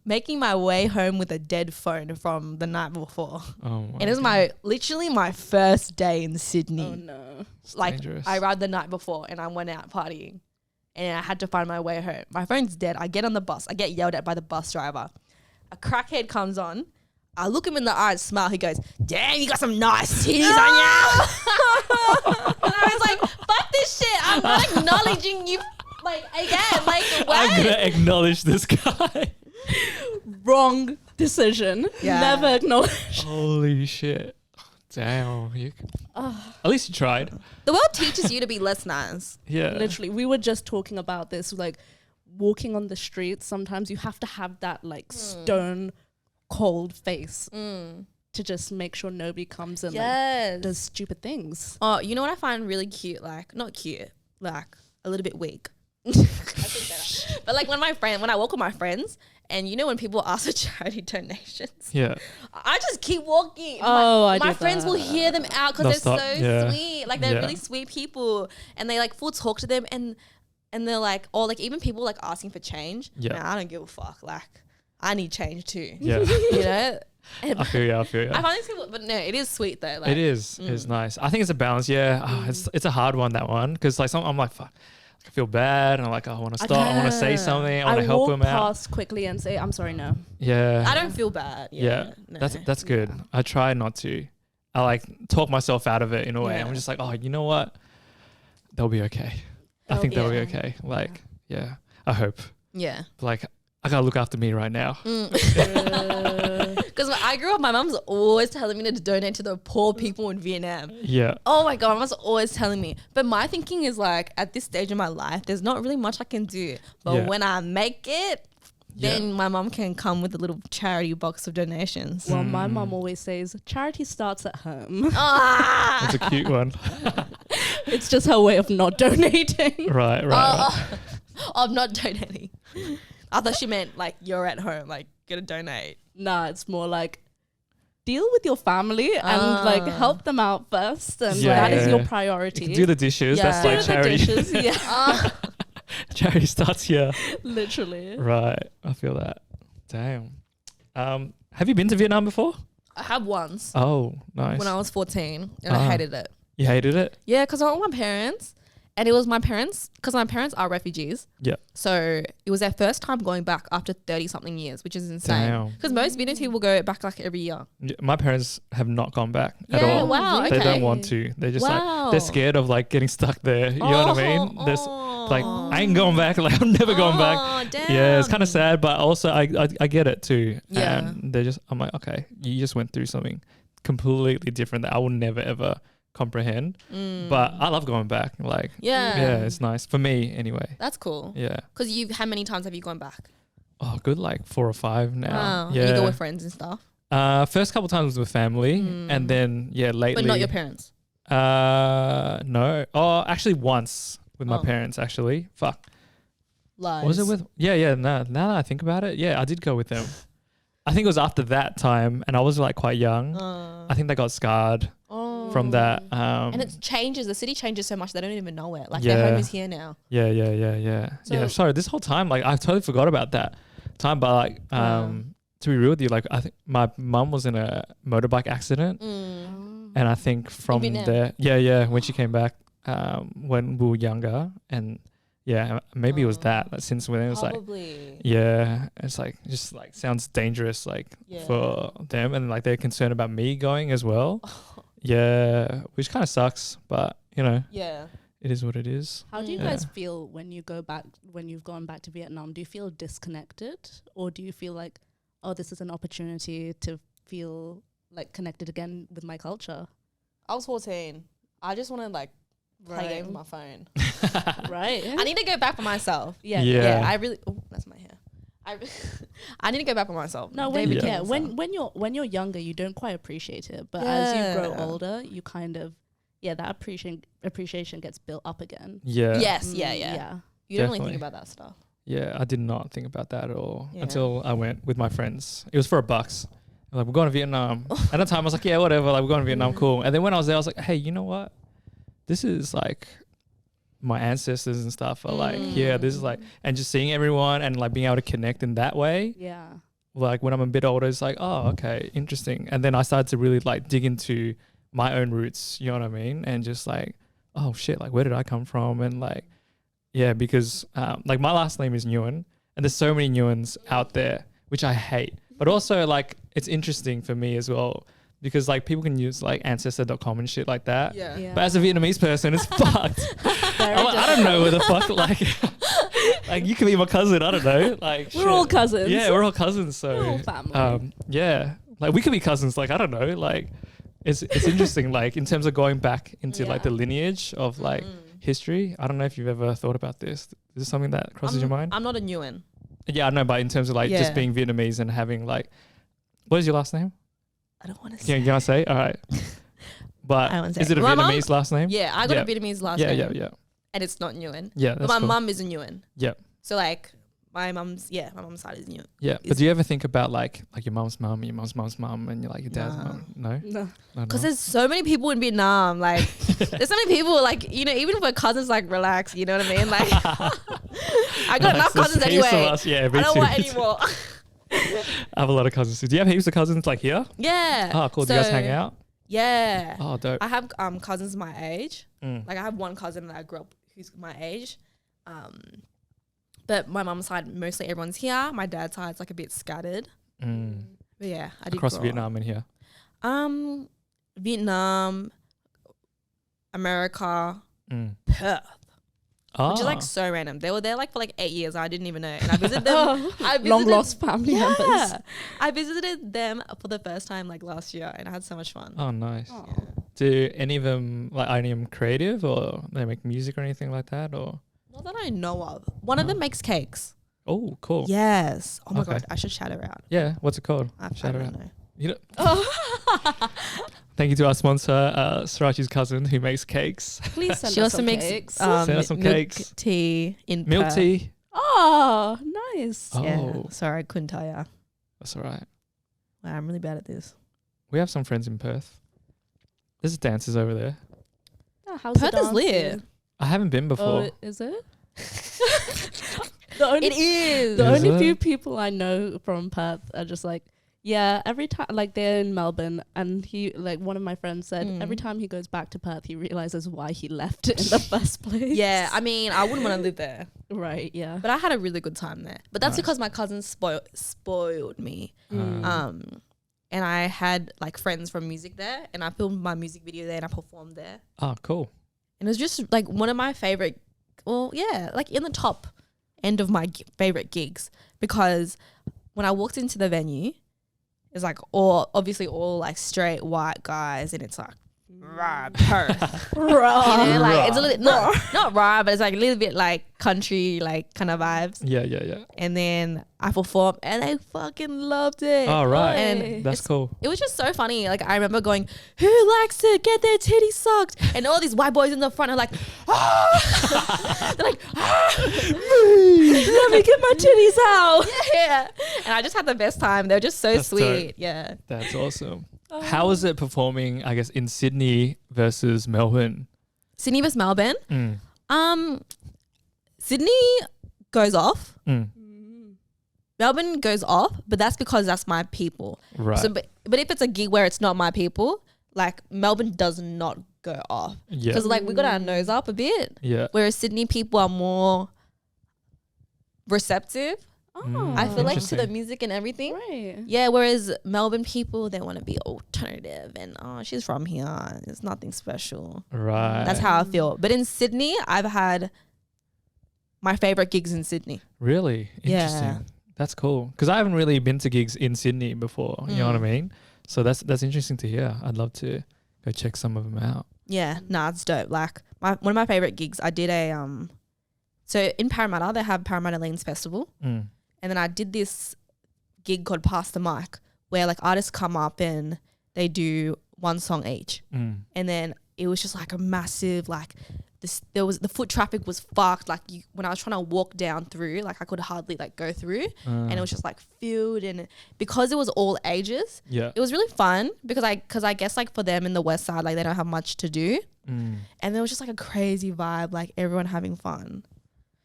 making my way home with a dead phone from the night before. Oh my and it was literally my first day in Sydney. Oh no. It's like dangerous. I arrived the night before and I went out partying and I had to find my way home. My phone's dead. I get on the bus. I get yelled at by the bus driver. A crackhead comes on. I look him in the eyes, smile. He goes, damn, you got some nice titties on you. And I was like, fuck this shit. I'm not acknowledging you. Like, again, like, what? I'm going to acknowledge this guy. Wrong decision. Yeah. Never acknowledge. Holy shit. Damn. At least you tried. The world teaches you to be less nice. Yeah. Literally, we were just talking about this, like, walking on the streets, sometimes you have to have that, like, stone cold face to just make sure nobody comes and like, does stupid things. Oh, you know what I find really cute? Like, not cute, like a little bit weak. I think better. But like when I walk with my friends, and you know when people ask for charity donations, I just keep walking. My friends will hear them out because they're so sweet. Like they're really sweet people, and they like full talk to them, and they're like, or like even people like asking for change. Yeah, I don't give a fuck. Like I need change too. Yeah, you know. I feel you. I find these people, but no, it is sweet though. Like, It is. It's nice. I think it's a balance. Yeah. It's a hard one, that one. Because like I'm like, fuck, I feel bad. And I'm like, I want to stop. I want to say something. I want to help him out. I past quickly and say, I'm sorry, no. Yeah. I don't feel bad. Yeah. No. That's good. I try not to. I like talk myself out of it in a way. Yeah. I'm just like, oh, you know what? They'll be okay. I think they'll be okay. Like, yeah. I hope. Yeah. Like, I gotta look after me right now. Because when I grew up, my mum's always telling me to donate to the poor people in Vietnam. Yeah. Oh my God, my mum's always telling me. But my thinking is like, at this stage of my life, there's not really much I can do. But when I make it, then my mum can come with a little charity box of donations. Well, my mum always says, charity starts at home. That's a cute one. It's just her way of not donating. Right. I'm not donating. I thought she meant like you're at home, like gonna donate. Nah, it's more like deal with your family and like help them out first, and that is your priority. Do the dishes. That's like charity. The dishes, yeah. Charity starts here. Literally. Right. I feel that. Damn. Have you been to Vietnam before? I have once Oh, nice. when I was 14 and I hated it. You hated it? Yeah, because I went with my parents. And it was my parents, because my parents are refugees. Yeah. So it was their first time going back after 30-something years, which is insane. Because most Vietnamese people go back like every year. Yeah, my parents have not gone back at all. Yeah, wow, They okay. don't want to. They're just like, they're scared of like getting stuck there. You know what I mean? There's like, I ain't going back. Like, I'm never going back. Damn. Yeah, it's kind of sad, but also I get it too. Yeah. And they're just, I'm like, okay, you just went through something completely different that I will never ever comprehend. But I love going back. Like, yeah, it's nice for me anyway. That's cool. Yeah. Because how many times have you gone back? Oh, good, like 4 or 5 now. Wow. Yeah. And you go with friends and stuff? First couple times was with family, and then lately. But not your parents? No. Oh, actually once with my parents. Actually, fuck. Lies. Was it with? Yeah. Now that I think about it, yeah, I did go with them. I think it was after that time, and I was like quite young. I think they got scarred from that. And it changes. The city changes so much they don't even know it. Like their home is here now. Yeah. So sorry, this whole time, like I totally forgot about that time. But like, to be real with you, like I think my mum was in a motorbike accident, and I think from there, when she came back, when we were younger, and maybe it was that. Like, since when it was probably. like, it's like just like sounds dangerous, like for them, and like they're concerned about me going as well. Yeah, which kind of sucks, but you know, it is what it is. How do you guys feel when you go back, when you've gone back to Vietnam? Do you feel disconnected, or do you feel like, oh, this is an opportunity to feel like connected again with my culture? I was 14. I just want to like play games with my phone. Right. I need to go back for myself. Yeah. I really. Oh, that's my hair. I need to go back for myself. No, when you're younger, you don't quite appreciate it, but as you grow older, you kind of that appreciation gets built up again. Yeah. Yes. Yeah. You don't really think about that stuff. Yeah, I did not think about that at all until I went with my friends. It was for $1. Like, we're going to Vietnam. At the time, I was like, yeah, whatever. Like, we're going to Vietnam, cool. And then when I was there, I was like, hey, you know what? This is like my ancestors and stuff are like, this is like, and just seeing everyone and like being able to connect in that way. Yeah. Like when I'm a bit older, it's like, oh, okay, interesting. And then I started to really like dig into my own roots, you know what I mean? And just like, oh shit, like where did I come from? And like, because like my last name is Nguyen, and there's so many Nguyen's out there, which I hate. But also like, it's interesting for me as well, because like people can use like ancestor.com and shit like that. Yeah. But as a Vietnamese person, it's fucked. I don't know where the fuck like like you can be my cousin. I don't know. Like we're all cousins. Yeah, we're all cousins. So we're all family. like we could be cousins. Like I don't know. Like it's interesting. Like in terms of going back into like the lineage of like history. I don't know if you've ever thought about this. Is this something that crosses your mind? I'm not a Nguyen. Yeah, I know. But in terms of like just being Vietnamese and having like, what is your last name? I don't want to say. Yeah, you want to say? All right. But is it a Vietnamese last name? Yeah, I got a Vietnamese last name. Yeah. And it's not Nguyen. Yeah, that's but my cool. mum is a Nguyen. Yeah. So like my mum's side is Nguyen. Yeah. But do you ever think about like your mum's mum, your mum's mum, and you're like your dad's mum? No. Because there's so many people in Vietnam. Like there's so many people. Like even if we're cousins, like relax. You know what I mean? Like I got enough cousins anyway. Yeah, I don't want any more. I have a lot of cousins. Do you have heaps of cousins like here? Yeah. Oh, cool. Do you guys hang out? Yeah. Oh, dope. I have cousins my age. Mm. Like I have one cousin that I grew up who's my age. But my mum's side, mostly everyone's here. My dad's side's like a bit scattered. Mm. But yeah, I did Across grow Vietnam and here. up. Vietnam, America, Perth. Which is like so random. They were there like for like 8 years. I didn't even know. And I visited them. Long lost family members. I visited them for the first time like last year and I had so much fun. Oh, nice. Oh. Yeah. Do any of them, like, any of them creative or they make music or anything like that? Or Not that I know of. One of them makes cakes. Oh, cool. Yes. Oh my Okay. God. I should shout her out. Yeah. What's it called? I Shout her don't out. know. You know. Thank you to our sponsor, Srirachi's cousin, who makes cakes. Please send She us also some makes cakes. Send us some milk cakes. tea in Milk Perth. tea. Oh, nice. Oh, Yeah. Sorry, I couldn't tell you. that's all right. Wow, I'm really bad at this. We have some friends in Perth. There's dancers over there. Oh, how's Perth the is lit. dancing? I haven't been before. Oh, is it? the only, It is. the Is only it? few people I know from Perth are just like, yeah, every time, like they're in Melbourne, and he, like one of my friends said, every time he goes back to Perth, he realizes why he left it in the first place. Yeah, I mean, I wouldn't want to live there. Right, yeah. But I had a really good time there. But that's Nice. because my cousins spoiled me. Mm. And I had like friends from music there and I filmed my music video there and I performed there. Oh, cool. And it was just like one of my favorite, well, yeah, like in the top end of my favorite gigs because when I walked into the venue, it's like obviously all like straight white guys and it's like, rah, Perth. You know, like it's a little not rah, but it's like a little bit like country, like kind of vibes. Yeah. And then I performed and they fucking loved it. Oh, right. And That's cool. it was just so funny. Like I remember going, who likes to get their titties sucked? And all these white boys in the front are like, ah! They're like, ah! Let me get my titties out. Yeah. And I just had the best time. They were just so That's sweet. dope. Yeah. That's awesome. How was it performing, I guess, in Sydney versus Melbourne? Sydney versus Melbourne. Sydney goes off. Melbourne goes off, but that's because that's my people. Right. So, but if it's a gig where it's not my people, like Melbourne does not go off. Yeah. Because like we got our nose up a bit. Yeah. Whereas Sydney people are more receptive. I feel like to the Interesting. music and everything. Right. Yeah, whereas Melbourne people, they want to be alternative and she's from here. It's nothing special. Right. That's how I feel. But in Sydney, I've had my favorite gigs in Sydney. Really interesting. Yeah. That's cool. Because I haven't really been to gigs in Sydney before. You know what I mean? So that's interesting to hear. I'd love to go check some of them out. Yeah, nah, it's dope. Like one of my favorite gigs, I did a so in Parramatta they have Parramatta Lanes Festival, and then I did this gig called Pass the Mic, where like artists come up and they do one song each, and then it was just like a massive like this. There was the foot traffic was fucked. Like when I was trying to walk down through, like I could hardly like go through, and it was just like filled. And because it was all ages, Yeah. it was really fun because I guess like for them in the West Side, like they don't have much to do. And there was just like a crazy vibe, like everyone having fun.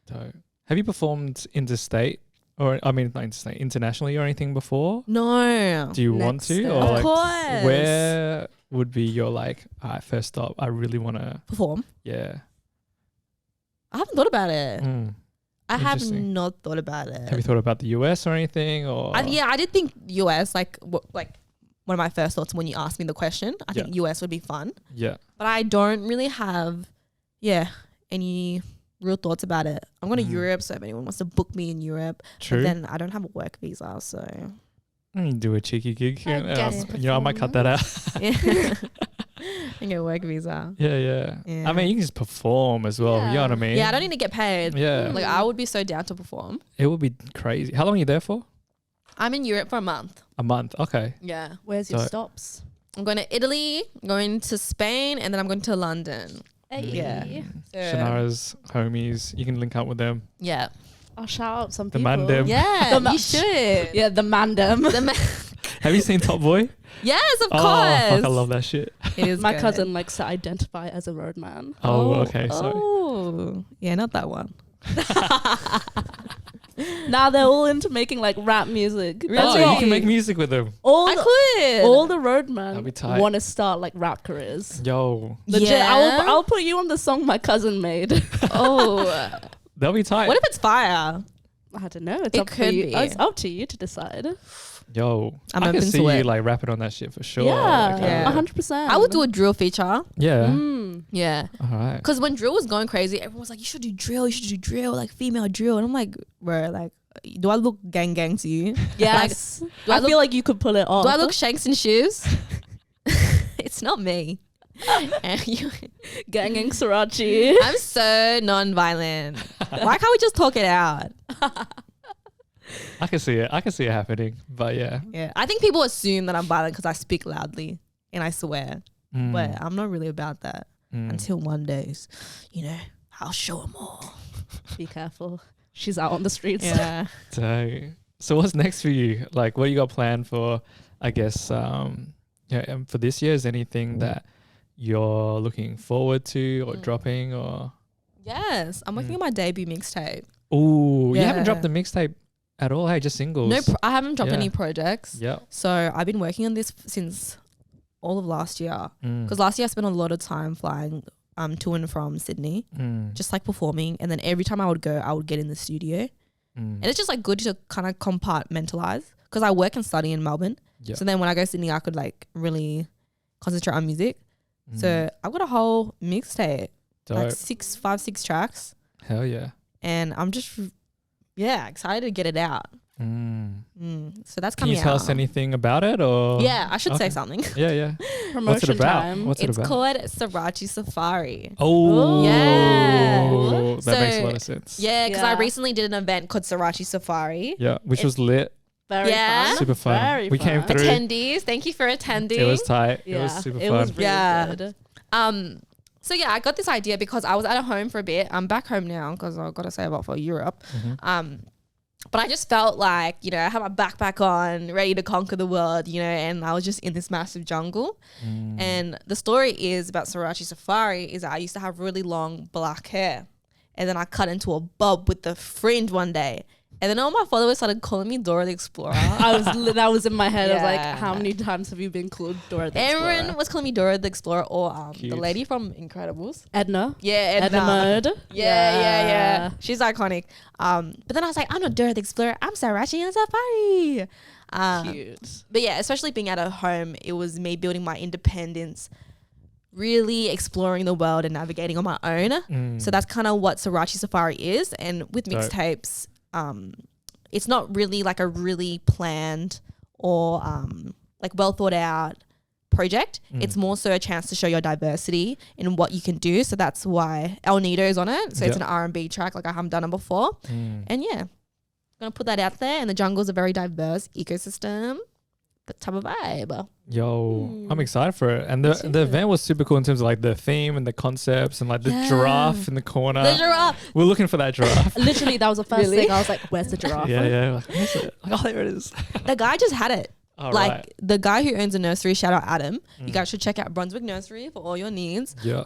Dope. Have you performed interstate? Or, I mean, not interstate, internationally or anything before? No. Do you want Next to? step. Or Of like, course. where would be your like, all right, first stop, I really want to, Perform? yeah. I haven't thought about it. I have Interesting. not thought about it. Have you thought about the US or anything? Or Yeah, I did think US, like one of my first thoughts when you asked me the question. I think US would be fun. Yeah. But I don't really have, any real thoughts about it. I'm going to Europe, so if anyone wants to book me in Europe, True. but then I don't have a work visa, so Do a cheeky gig. Here and there. guest You know, I might cut that out. yeah. I get a work visa. Yeah. Yeah. I mean, you can just perform as well. You know what I mean? Yeah, I don't need to get paid. Yeah. Like I would be so down to perform. It would be crazy. How long are you there for? I'm in Europe for a month. A month. Okay. Yeah. Where's your So- stops? I'm going to Italy, going to Spain, and then I'm going to London. Yeah. So, Shannara's homies. You can link up with them. yeah. I'll shout out some The people. Mandem. Yeah, The you should. Yeah, the mandem. Have you seen Top Boy? Yes, of Oh, course. fuck, I love that shit. It is My good. cousin likes to identify as a roadman. Oh, okay. Sorry. Oh, yeah, not that one. Now they're all into making like rap music. Oh, you can make music with them. I could. All the That'd be roadmen tight. want to start like rap careers. Yo, Legit, Yeah. I'll put you on the song my cousin made. Oh, that'll be tight. what if it's fire? I don't know. It's It up to could you. be. It's up to you to decide. Yo, I'm I can open see to you it. like rapping on that shit for sure. Yeah, Like, Yeah. 100%. I would do a drill feature. yeah. Yeah. All right. Because when drill was going crazy, everyone was like, you should do drill, like female drill. And I'm like, bro, like, do I look gang to you? Yes. Do I I feel like you could pull it off. Do I look Shanks in shoes? It's not me. And Ganging Srirachi? I'm so non-violent. Why can't we just talk it out? I can see it. I can see it happening. But yeah. Yeah, I think people assume that I'm violent because I speak loudly and I swear, but I'm not really about that until one day, I'll show them all. Be careful. She's out on the streets. Yeah. So what's next for you? Like, what do you got planned for, I guess, for this year? Is anything that you're looking forward to or dropping or? Yes, I'm working on my debut mixtape. Oh, you haven't Yeah. dropped the mixtape at all. Hey, just singles. No, I haven't dropped Yeah. any projects. Yeah. So I've been working on this since all of last year. Because last year I spent a lot of time flying to and from Sydney, just like performing. And then every time I would go, I would get in the studio. And it's just like good to kind of compartmentalize because I work and study in Melbourne. Yeah. So then when I go to Sydney, I could like really concentrate on music. So I've got a whole mixtape, like 5-6 tracks. Hell yeah. And I'm just, excited to get it out. So that's Can coming you tell out. us anything about it or? Yeah, I should say Okay. something. Yeah. Promotion What's it about? time. What's it It's about? called Srirachi Safari. Oh, Yeah. That makes a So, lot of sense. Yeah, because I Yeah. recently did an event called Srirachi Safari. Yeah, which was lit. Very Yeah. fun. Super fun. Very We came fun. through. Attendees, thank you for attending. It was tight. Yeah. It was super It fun. was really Yeah. good. So yeah, I got this idea because I was at home for a bit. I'm back home now because I've got to say about for Europe. But I just felt like, I had my backpack on, ready to conquer the world, and I was just in this massive jungle. And the story is about Srirachi Safari is that I used to have really long black hair. And then I cut into a bob with the fringe one day. And then all my followers started calling me Dora the Explorer. That was in my head. I was like, Yeah. how many times have you been called Dora the Explorer? Everyone was calling me Dora the Explorer or the Cute. lady from Incredibles. Edna. Yeah, Edna Mode. Yeah. She's iconic. But then I was like, I'm not Dora the Explorer. I'm Srirachi on Safari. Cute. But yeah, especially being at home, it was me building my independence, really exploring the world and navigating on my own. So that's kind of what Srirachi Safari is. And with Dope. mixtapes, it's not really like a really planned or like well thought out project. It's more so a chance to show your diversity in what you can do. So that's why El Nido is on it. So it's an R&B track like I haven't done it before. And yeah, gonna put that out there. And the jungle's a very diverse ecosystem. That type of vibe. Yo, I'm excited for it. And the event was super cool in terms of like the theme and the concepts and like the giraffe in the corner. The giraffe. We're looking for that giraffe. Literally, that was the first Really? thing. I was like, where's the giraffe? yeah. Like, where's it? Like, oh, there it is. The guy just had it. All like right. the guy who owns a nursery, shout out Adam. You guys should check out Brunswick Nursery for all your needs. Yeah.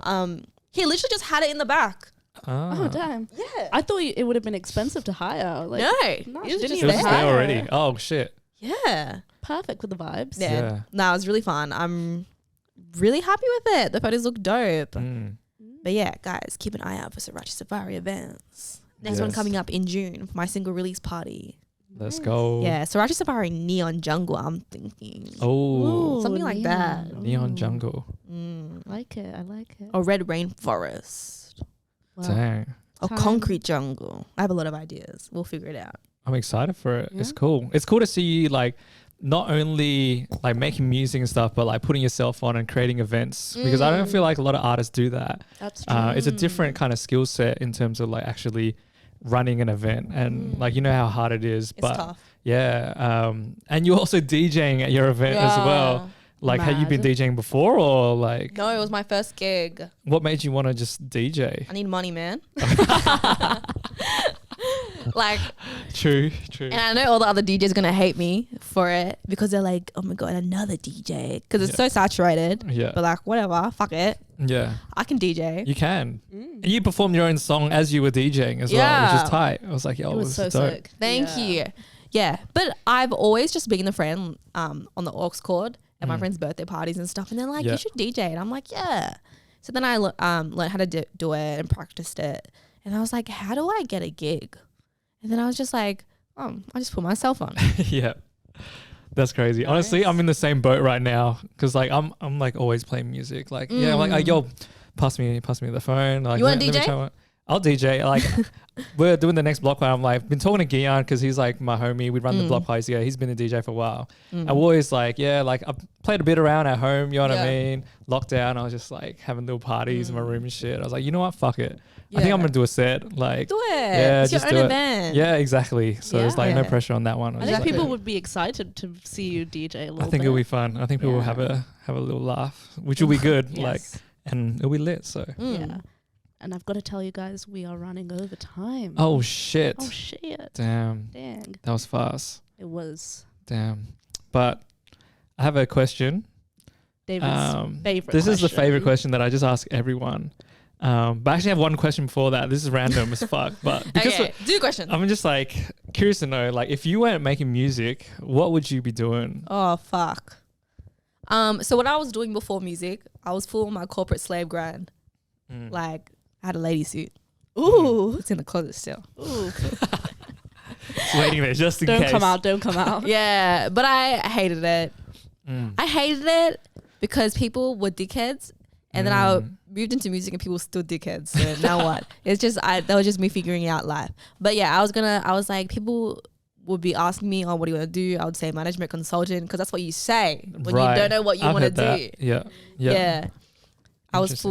He literally just had it in the back. Oh, damn. Yeah. I thought it would have been expensive to hire. Like, No, it he was was just just It was just there there. already. Oh, shit. Yeah. perfect with the vibes. Yeah. No, it was really fun. I'm really happy with it. The photos look dope. But yeah, guys, keep an eye out for Srirachi Safari events. Next one Yes. coming up in June for my single release party. Let's go. Yeah, Srirachi Safari Neon Jungle, I'm thinking. Oh, Something like that. Neon Jungle. I like it. I like it. Or Red Rainforest. Wow. Dang. Or Time. Concrete Jungle. I have a lot of ideas. We'll figure it out. I'm excited for it. It's Yeah. cool. It's cool to see you like not only like making music and stuff, but like putting yourself on and creating events, because I don't feel like a lot of artists do that. That's true. It's a different kind of skill set in terms of like actually running an event, and like you know how hard it is. It's but tough. yeah, and you're also DJing at your event as well. Like, had you been Mad. DJing before, or like No, it was my first gig. what made you want to just DJ? I need money, man. Like, True. and I know all the other DJs gonna hate me for it because they're like, oh my God, another DJ. Because it's so saturated. Yeah. But like, whatever, fuck it. Yeah. I can DJ. You can. And you performed your own song as you were DJing as well, which is tight. I was like, yo, It was so dope. sick. Thank you. Yeah. But I've always just been a friend on the aux chord at my friends' birthday parties and stuff. And they're like, you should DJ. And I'm like, yeah. So then I learned how to do it and practiced it. And I was like, how do I get a gig? And then I was just like, I just put myself on. Yeah. That's crazy. Nice. Honestly, I'm in the same boat right now because like I'm like always playing music. Like I'm like, yo, pass me the phone. Like, you want to DJ? I'll DJ. Like we're doing the next block party. I'm like been talking to Guion because he's like my homie. We run the block parties together. He's been a DJ for a while. I always like like I've played a bit around at home. You know what I mean? Lockdown. I was just like having little parties in my room and shit. I was like, you know what? Fuck it. I think I'm gonna do a set. Like do it. Yeah, it's just your own event. Yeah, exactly. So there's like no pressure on that one. I think people would be excited to see you DJ a little bit. I think it'll be fun. I think people will have a little laugh, which will be good. Like, and it'll be lit. So yeah. And I've got to tell you guys, we are running over time. Oh shit! Oh shit! Damn. Dang. That was fast. It was. Damn. But I have a question. David's favorite. This is the favorite question that I just ask everyone. But I actually have one question before that. This is random as fuck. But because do question. I'm just like curious to know, like, if you weren't making music, what would you be doing? Oh fuck. So what I was doing before music, I was full on my corporate slave grind. Like I had a lady suit. Ooh, it's in the closet still. Ooh. It's waiting there just in case. Don't come out. Yeah, but I hated it. I hated it because people were dickheads. And then I moved into music and people were still dickheads. So now what? It's just, that was just me figuring out life. But yeah, I was like, people would be asking me, oh, what do you want to do? I would say management consultant because that's what you say when you don't know what you want to do. Yeah. I was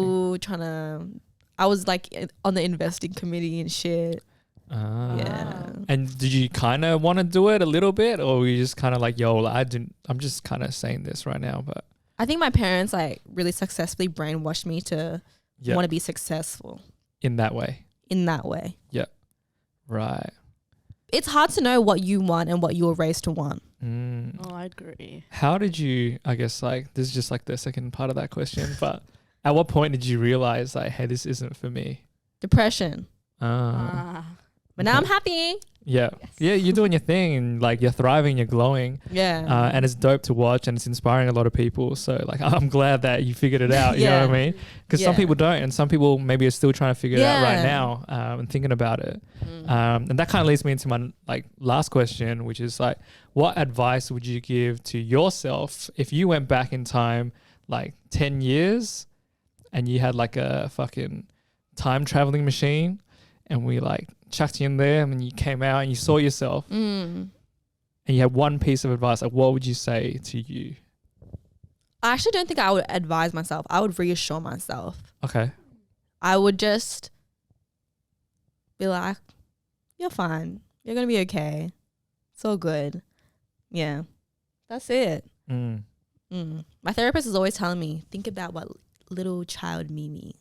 I was like on the investing committee and shit. Yeah. And did you kind of want to do it a little bit or were you just kind of like, yo, I'm just kind of saying this right now, but. I think my parents like really successfully brainwashed me to want to be successful. In that way. Yeah. Right. It's hard to know what you want and what you were raised to want. Oh, I agree. How did you, I guess like, this is just like the second part of that question, but at what point did you realize like, hey, this isn't for me? Depression. But now I'm happy. Yeah. Yes. Yeah, you're doing your thing and like you're thriving, you're glowing. Yeah. And it's dope to watch and it's inspiring a lot of people. So like I'm glad that you figured it out, you know what I mean? Because some people don't and some people maybe are still trying to figure it out right now and thinking about it. And that kind of leads me into my like last question, which is like, what advice would you give to yourself if you went back in time like 10 years and you had like a fucking time traveling machine and we like chucked you in there and then you came out and you saw yourself and you had one piece of advice, like what would you say to you? I actually don't think I would advise myself. I would reassure myself. Okay. I would just be like, you're fine. You're going to be okay. It's all good. Yeah. That's it. My therapist is always telling me, think about what little child Mimi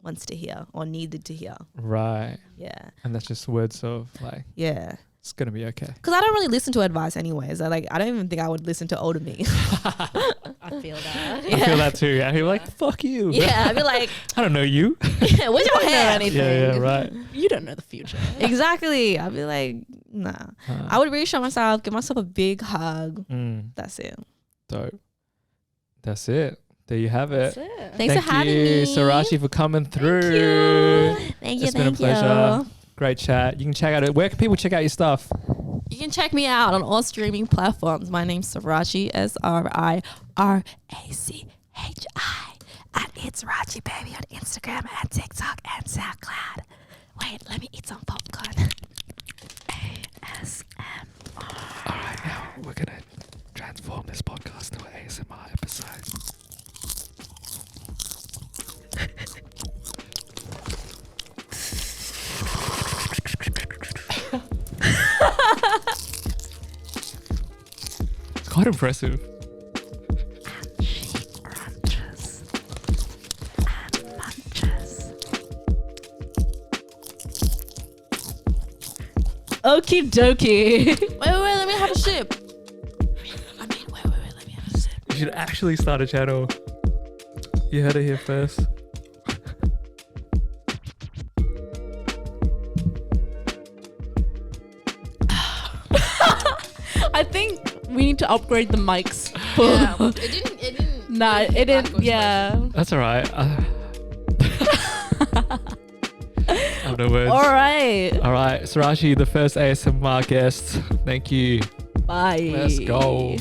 wants to hear or needed to hear. Right. Yeah. And that's just words of like, it's going to be okay. Because I don't really listen to advice anyways. I don't even think I would listen to older me. I feel that. I feel that too. I'd be like, fuck you. Yeah, I'd be like, I don't know you. where's your hair? Yeah, right. You don't know the future. Exactly. I'd be like, nah. I would reassure myself, give myself a big hug. That's it. Dope. That's it. There you have it. Thanks for having me. Srirachi, for coming through. Thank you. It's been a pleasure. Great chat. You can check out it. Where can people check out your stuff? You can check me out on all streaming platforms. My name's Srirachi, Srirachi. And it's Srirachi Baby on Instagram and TikTok and SoundCloud. Wait, let me eat some popcorn. ASMR. Alright, now we're going to transform this podcast to an ASMR episode. It's quite impressive. And she crunches and munches. Okie dokie. Wait, let me have a sip. should actually start a channel. You heard it here first. I think we need to upgrade the mics. Yeah, it didn't. Nah, it didn't. Yeah. That's all right. I have no words. All right. All right, Srirachi, the first ASMR guest. Thank you. Bye. Let's go.